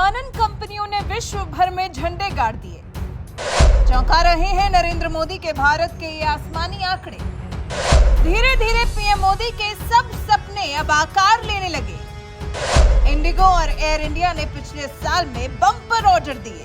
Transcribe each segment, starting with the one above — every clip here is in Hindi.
विमानन कंपनियों ने विश्व भर में झंडे गाड़ दिए। चौंका रहे हैं नरेंद्र मोदी के भारत के ये आसमानी आंकड़े। धीरे धीरे पीएम मोदी के सब सपने अब आकार लेने लगे। इंडिगो और एयर इंडिया ने पिछले साल में बम्पर ऑर्डर दिए।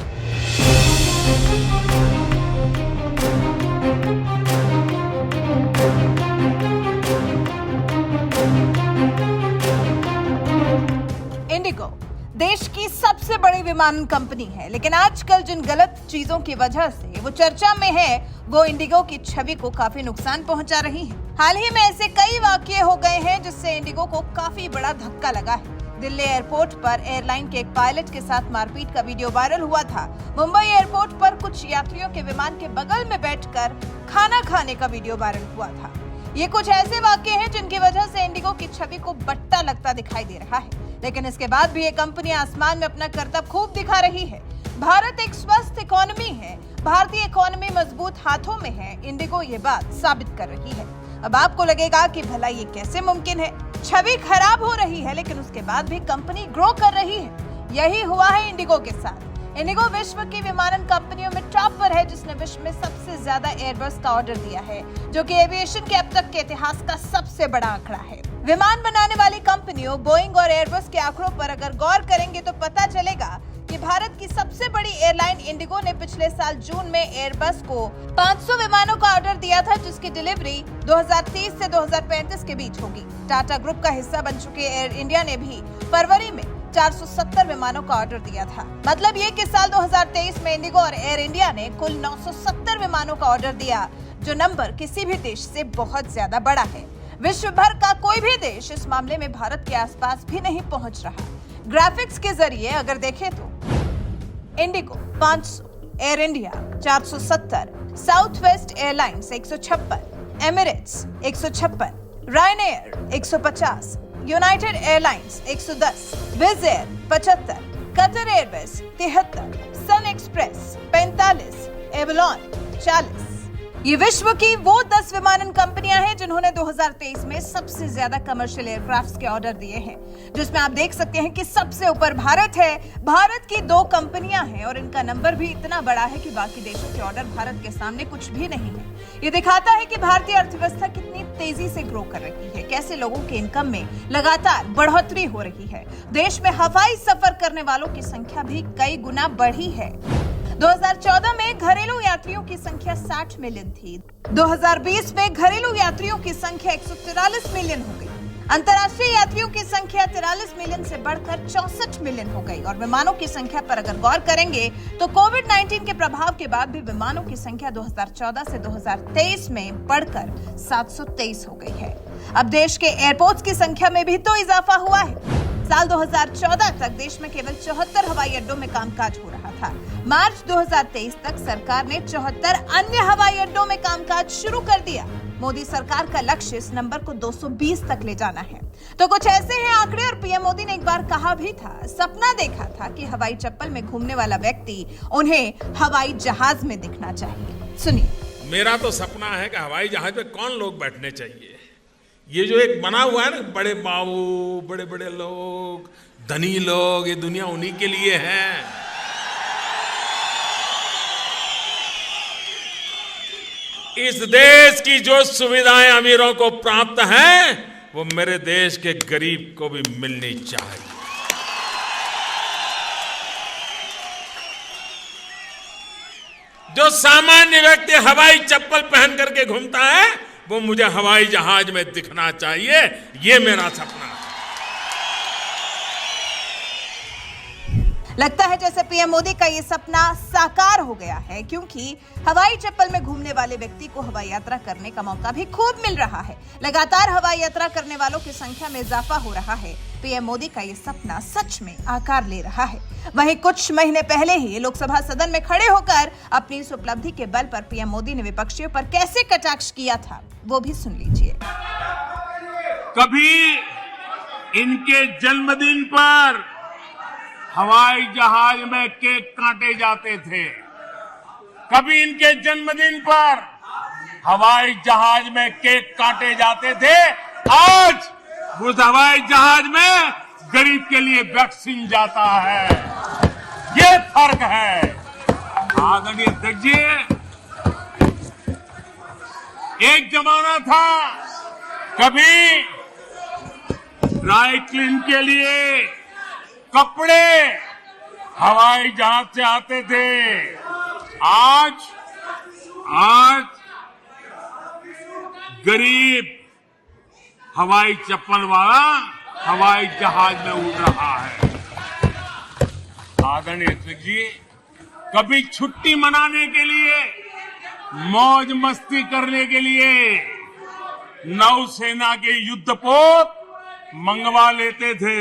इंडिगो देश की सबसे बड़ी विमानन कंपनी है, लेकिन आजकल जिन गलत चीजों की वजह से वो चर्चा में है, वो इंडिगो की छवि को काफी नुकसान पहुंचा रही है। हाल ही में ऐसे कई वाकये हो गए हैं जिससे इंडिगो को काफी बड़ा धक्का लगा है। दिल्ली एयरपोर्ट पर एयरलाइन के एक पायलट के साथ मारपीट का वीडियो वायरल हुआ था। मुंबई एयरपोर्ट पर कुछ यात्रियों के विमान के बगल में बैठकर खाना खाने का वीडियो वायरल हुआ था। ये कुछ ऐसे वाकये हैं जिनकी वजह से इंडिगो की छवि को बट्टा लगता दिखाई दे रहा है, लेकिन इसके बाद भी ये कंपनी आसमान में अपना करतब खूब दिखा रही है। भारत एक स्वस्थ इकोनॉमी है, भारतीय इकोनॉमी मजबूत हाथों में है। इंडिगो ये बात साबित कर रही है। अब आपको लगेगा कि भला ये कैसे मुमकिन है? छवि खराब हो रही है, लेकिन उसके बाद भी कंपनी ग्रो कर रही है। यही हुआ है इंडिगो के साथ। इंडिगो विश्व की विमानन कंपनियों में टॉप पर है, जिसने विश्व में सबसे ज्यादा एयरबस का ऑर्डर दिया है, जो कि एविएशन के अब तक के इतिहास का सबसे बड़ा आंकड़ा है। विमान बनाने वाली कंपनियों बोइंग और एयरबस के आंकड़ों पर अगर गौर करेंगे तो पता चलेगा कि भारत की सबसे बड़ी एयरलाइन इंडिगो ने पिछले साल जून में एयरबस को 500 विमानों का ऑर्डर दिया था, जिसकी डिलीवरी 2030 से 2035 के बीच होगी। टाटा ग्रुप का हिस्सा बन चुके एयर इंडिया ने भी फरवरी में 470 विमानों का ऑर्डर दिया था। मतलब ये कि साल 2023 में इंडिगो और एयर इंडिया ने कुल 970 विमानों का ऑर्डर दिया, जो नंबर किसी भी देश से बहुत ज्यादा बड़ा है। विश्व भर का कोई भी देश इस मामले में भारत के आसपास भी नहीं पहुंच रहा। ग्राफिक्स के जरिए अगर देखें तो IndiGo 500, Air India 470, Southwest Airlines 156, Emirates 156, Ryanair 150, United Airlines 110, Wizz Air 75, Qatar Airways 73, SunExpress 45, एवलॉन 40। ये विश्व की वो 10 विमानन कंपनियां हैं जिन्होंने 2023 में सबसे ज्यादा कमर्शियल एयरक्राफ्ट्स के ऑर्डर दिए हैं, जिसमें आप देख सकते हैं कि सबसे ऊपर भारत है। भारत की 2 कंपनियां हैं और इनका नंबर भी इतना बड़ा है कि बाकी देशों के ऑर्डर भारत के सामने कुछ भी नहीं है। ये दिखाता है कि भारतीय अर्थव्यवस्था कितनी तेजी से ग्रो कर रही है, कैसे लोगों के इनकम में लगातार बढ़ोतरी हो रही है। देश में हवाई सफर करने वालों की संख्या भी कई गुना बढ़ी है। 2014 में घरेलू यात्रियों की संख्या 60 मिलियन थी। 2020 में घरेलू यात्रियों की संख्या 143 मिलियन हो गई। अंतर्राष्ट्रीय यात्रियों की संख्या 43 मिलियन से बढ़कर 64 मिलियन हो गई। और विमानों की संख्या पर अगर गौर करेंगे तो कोविड-19 के प्रभाव के बाद भी विमानों की संख्या 2014 से 2023 में बढ़कर 723 हो गई है। अब देश के एयरपोर्ट्स की संख्या में भी तो इजाफा हुआ है। साल 2014 तक देश में केवल 74 हवाई अड्डों में कामकाज हो रहा था। मार्च 2023 तक सरकार ने 74 अन्य हवाई अड्डों में कामकाज शुरू कर दिया। मोदी सरकार का लक्ष्य इस नंबर को 220 तक ले जाना है। तो कुछ ऐसे हैं आंकड़े। और पीएम मोदी ने एक बार कहा भी था, सपना देखा था कि हवाई चप्पल में घूमने वाला व्यक्ति उन्हें हवाई जहाज में दिखना चाहिए। सुनिए। मेरा तो सपना है कि हवाई जहाज में कौन लोग बैठने चाहिए। ये जो एक बना हुआ है ना, बड़े बाबू, बड़े बड़े लोग, धनी लोग, ये दुनिया उन्हीं के लिए है। इस देश की जो सुविधाएं अमीरों को प्राप्त हैं, वो मेरे देश के गरीब को भी मिलनी चाहिए। जो सामान्य व्यक्ति हवाई चप्पल पहन करके घूमता है, वो मुझे हवाई जहाज में दिखना चाहिए। ये मेरा सपना है। लगता है जैसे पीएम मोदी का ये सपना साकार हो गया है, क्योंकि हवाई चप्पल में घूमने वाले व्यक्ति को हवाई यात्रा करने का मौका भी खूब मिल रहा है। लगातार हवाई यात्रा करने वालों की संख्या में इजाफा हो रहा है। पीएम मोदी का ये सपना सच में आकार ले रहा है। वहीं कुछ महीने पहले ही लोकसभा सदन में खड़े होकर अपनी इस उपलब्धि के बल पर पीएम मोदी ने विपक्षियों पर कैसे कटाक्ष किया था, वो भी सुन लीजिए। कभी इनके जन्मदिन पर हवाई जहाज में केक काटे जाते थे, कभी इनके जन्मदिन पर हवाई जहाज में केक काटे जाते थे। आज उस हवाई जहाज में गरीब के लिए वैक्सीन जाता है। ये फर्क है। आदरणीय अध्यक्ष जी, एक जमाना था कभी ड्राई क्लीन के लिए कपड़े हवाई जहाज से आते थे। आज गरीब हवाई चप्पल वाला हवाई जहाज में उड़ रहा है। आदरणीय अध्यक्ष जी, कभी छुट्टी मनाने के लिए, मौज मस्ती करने के लिए नौसेना के युद्धपोत मंगवा लेते थे।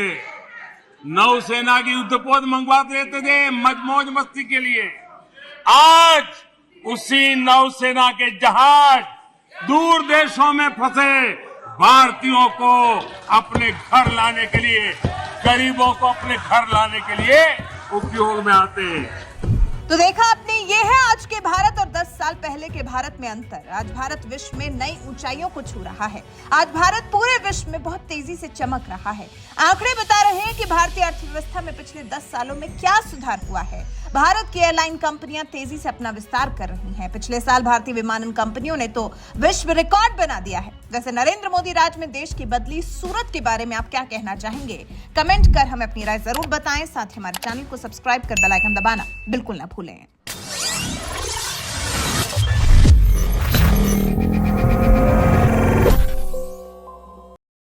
नौसेना के युद्धपोत मंगवा लेते थे मौज मस्ती के लिए। आज उसी नौसेना के जहाज दूर देशों में फंसे भारतीयों को अपने घर लाने के लिए, गरीबों को अपने घर लाने के लिए उपयोग में आते हैं। तो देखा आपने, ये है आज के भारत और 10 साल पहले के भारत में अंतर। आज भारत विश्व में नई ऊंचाइयों को छू रहा है। आज भारत पूरे विश्व में बहुत तेजी से चमक रहा है। आंकड़े बता रहे हैं कि भारतीय अर्थव्यवस्था में पिछले 10 सालों में क्या सुधार हुआ है। भारत की एयरलाइन कंपनियां तेजी से अपना विस्तार कर रही हैं। पिछले साल भारतीय विमानन कंपनियों ने तो विश्व रिकॉर्ड बना दिया है। वैसे नरेंद्र मोदी राज में देश की बदली सूरत के बारे में आप क्या कहना चाहेंगे? कमेंट कर हमें अपनी राय जरूर बताएं। साथ ही हमारे चैनल को सब्सक्राइब कर बेल आइकन दबाना बिल्कुल ना भूलें।